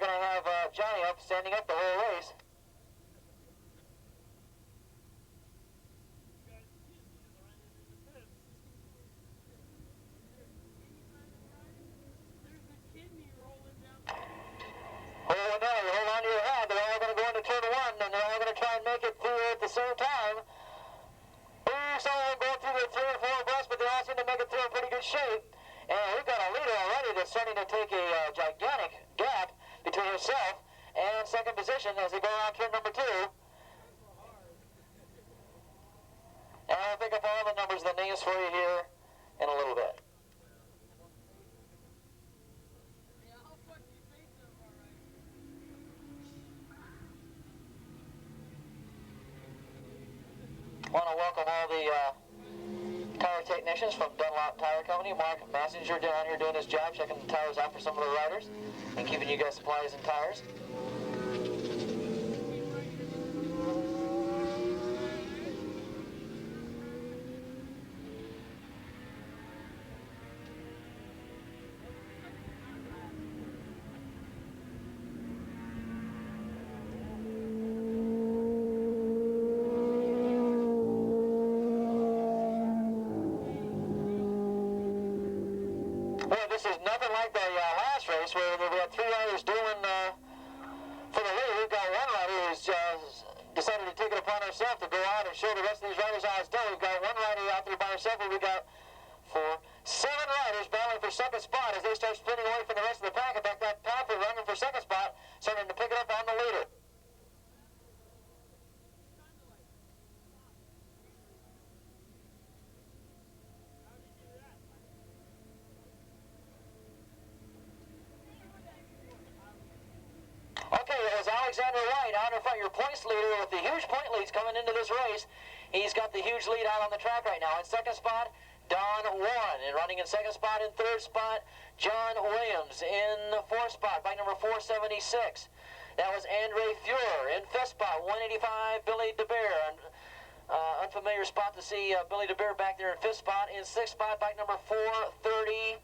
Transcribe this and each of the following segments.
we're going to have Johnny up, standing up the whole race. Hold on to your hat. They're all going to go into turn one, and they're all going to try and make it through at the same time. Some of them going through the 3 and 4 abreast, but they all seem to make it through in pretty good shape. And we've got a leader already that's starting to take a gigantic gap between himself and second position as they go around turn number 2. And I'll pick up all the numbers, the names for you here in a little bit. I want to welcome all the tire technicians from Dunlop Tire Company. Mark Messenger down here doing his job, checking the tires out for some of the riders and keeping you guys supplies and tires. This is nothing like the last race where we had 3 riders dueling for the lead. We've got one rider who's decided to take it upon herself to go out and show the rest of these riders how it's done. We've got one rider out there by herself, and we've got 7 riders battling for second spot as they start splitting away from the rest of the pack. In fact, that Panther running for second spot starting to pick it up on the leader. Alexander White out in front, your points leader with the huge point leads coming into this race. He's got the huge lead out on the track right now. In second spot, Don Warren. And running in second spot, in third spot, John Williams. In fourth spot, bike number 476. That was Andre Fuhrer. In fifth spot, 185, Billy DeBear. Unfamiliar spot to see Billy DeBear back there in fifth spot. In sixth spot, bike number 430.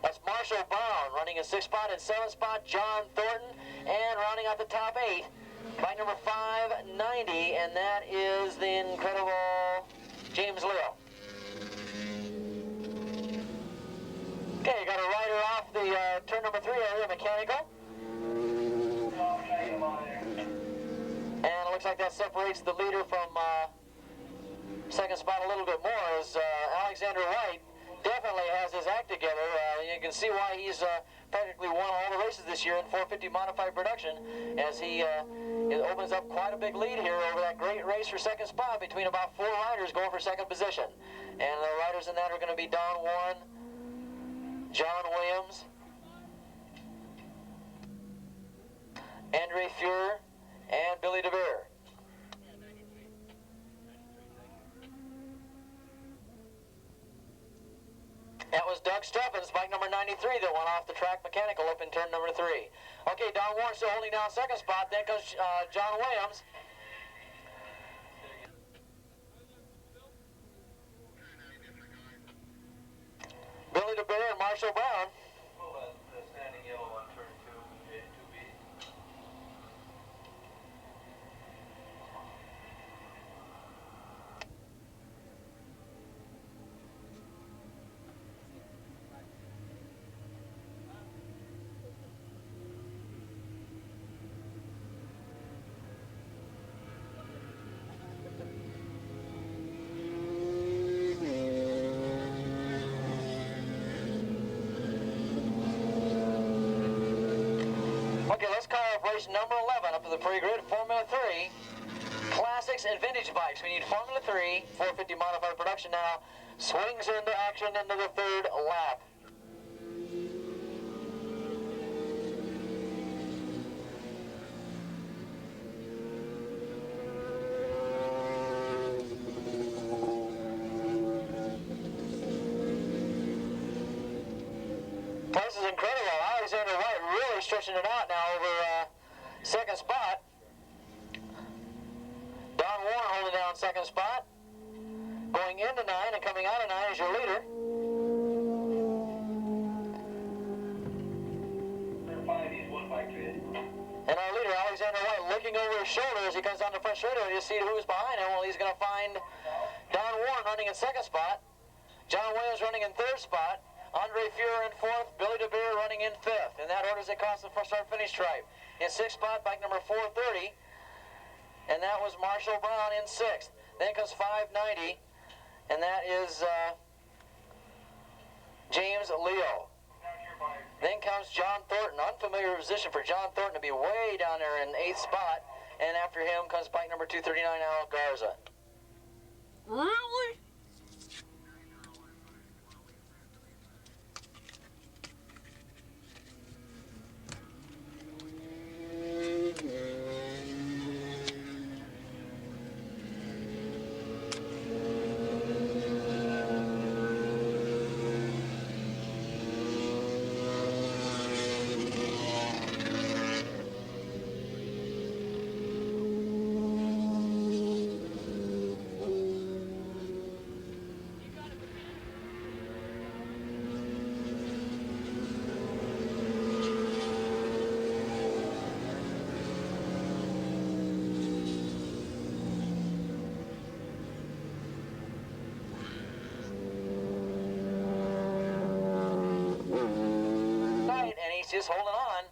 That's Marshall Brown running in sixth spot. In seventh spot, John Thornton. And rounding out the top 8, bike number 590, and that is the incredible James Leo. Okay, you got a rider off the turn number 3 area, mechanical. And it looks like that separates the leader from second spot a little bit more as Alexander White definitely has his act together. You can see why he's practically won all the races this year in 450 modified production, as he it opens up quite a big lead here over that great race for second spot between about 4 riders going for second position. And the riders in that are going to be Don Warren, John Williams, Andre Fuhrer, and Billy DeBear. That was Doug Stubbins, bike number 93, that went off the track mechanical up in turn number 3. Okay, Don Warren still holding down second spot. Then comes John Williams. Billy DeBear and Marshall Brown. The standing yellow on turn 2, 2B. Okay, let's call off race number 11 up to the pre-grid, Formula 3, classics and vintage bikes. We need Formula 3, 450 modified production now, swings into action into the third lap. This is incredible. Alexander White really stretching it out now over second spot. Don Warren holding down second spot. Going into 9 and coming out of 9 is your leader. looking over his shoulder as he comes down the front straight to see who's behind him. Well, he's going to find Don Warren running in second spot, John Williams running in third spot, Andre Fuhrer in fourth, Billy DeBeer running in fifth. In that order as they cross the start-finish stripe. In sixth spot, bike number 430, and that was Marshall Brown in sixth. Then comes 590, and that is James Leo. Then comes John Thornton. Unfamiliar position for John Thornton to be way down there in eighth spot, and after him comes bike number 239, Al Garza. Really? Just holding on.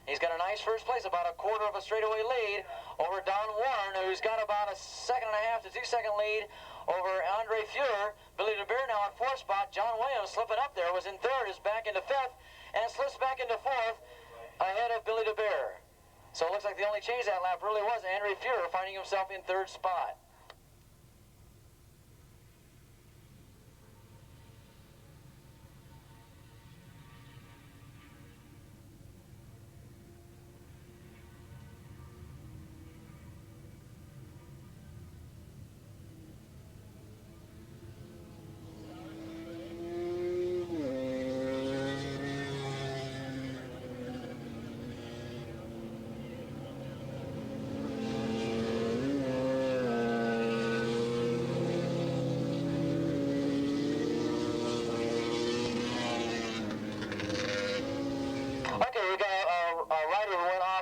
He's got a nice first place, about a quarter of a straightaway lead over Don Warren, who's got about a 1.5 to 2 second lead over Andre Fuhrer. Billy DeBeer now in fourth spot. John Williams slipping up there, was in third, is back into fifth, and slips back into fourth ahead of Billy DeBeer. So it looks like the only change that lap really was Andre Fuhrer finding himself in third spot.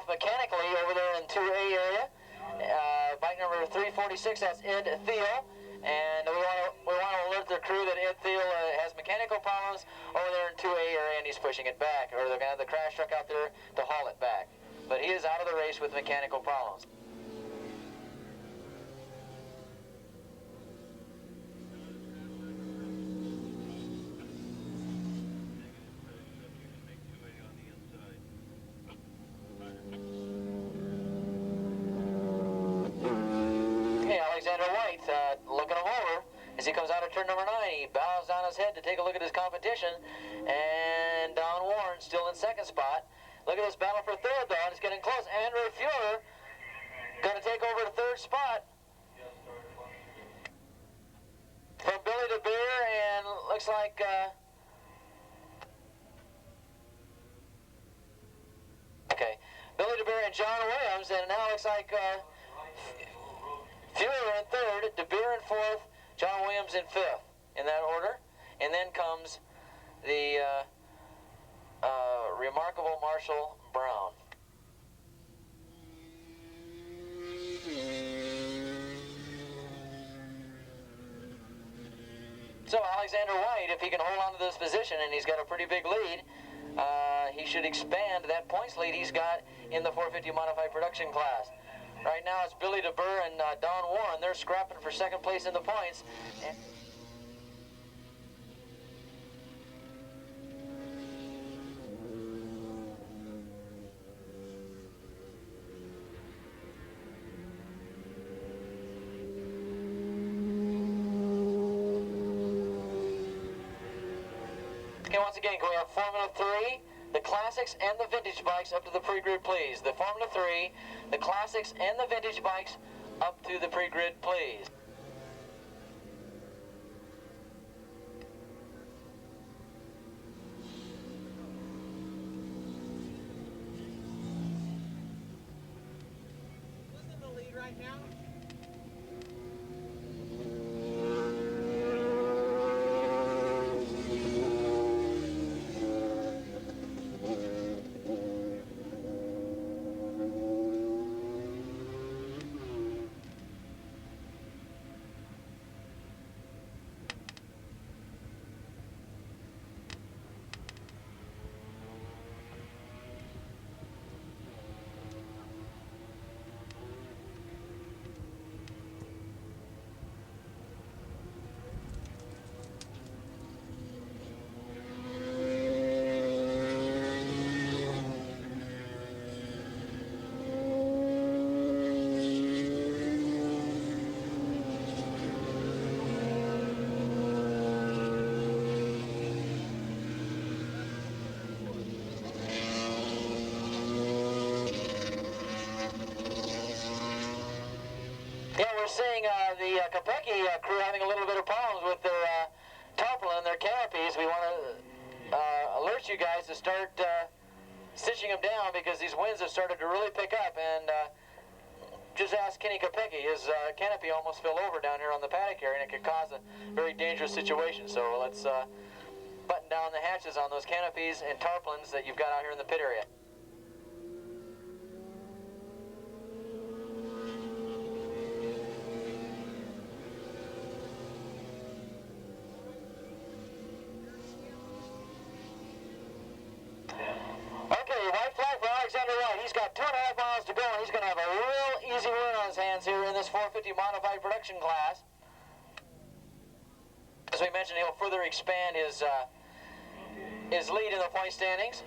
Mechanically over there in 2A area, bike number 346, that's Ed Thiel, and we want to alert the crew that Ed Thiel has mechanical problems over there in 2A area, and he's pushing it back, or they're going to have the crash truck out there to haul it back. But he is out of the race with mechanical problems. Looking him over as he comes out of turn number 9. He bows down his head to take a look at his competition, and Don Warren still in second spot. Look at this battle for third, though, and it's getting close. Andre Fuhrer going to take over the third spot from Billy DeBeer, and looks like okay, Billy DeBeer and John Williams, and now looks like Fuhrer in third, DeBeer in fourth, John Williams in fifth, in that order. And then comes the remarkable Marshall Brown. So Alexander White, if he can hold on to this position, and he's got a pretty big lead, he should expand that points lead he's got in the 450 modified production class. Right now it's Billy DeBeer and Don Warren. They're scrapping for second place in the points. Okay, once again, can we have Formula 3? The classics and the vintage bikes up to the pre-grid, please. The Formula 3, the classics and the vintage bikes up to the pre-grid, please. Who's in the lead right now? Capecchi crew having a little bit of problems with their tarpaulin, their canopies. We want to alert you guys to start stitching them down because these winds have started to really pick up. And just ask Kenny Capecchi. His canopy almost fell over down here on the paddock area, and it could cause a very dangerous situation. So let's button down the hatches on those canopies and tarpaulins that you've got out here in the pit area. He's got 2.5 miles to go, and he's going to have a real easy win on his hands here in this 450 modified production class. As we mentioned, he'll further expand his lead in the point standings.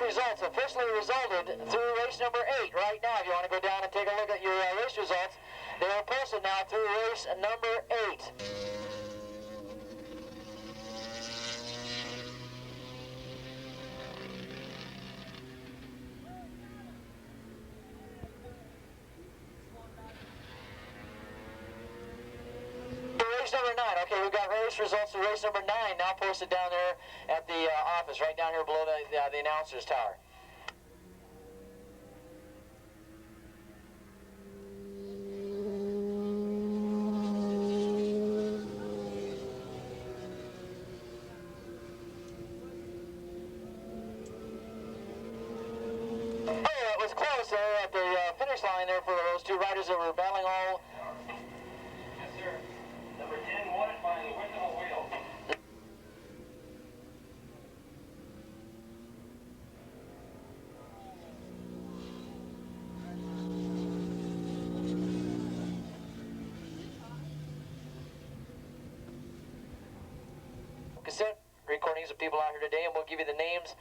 Results officially resulted through race number 8 right now. If you want to go down and take a look at your race results, they are posted now through race number 8. Race number 9. Okay, we've got race results for race number 9 now posted down there at the office, right down here below the announcer's tower. Oh, it was close there at the finish line there for those two riders that were battling all. Yes, sir. Number 10 won it by the width of a wheel. Cassette recordings of people out here today, and we'll give you the names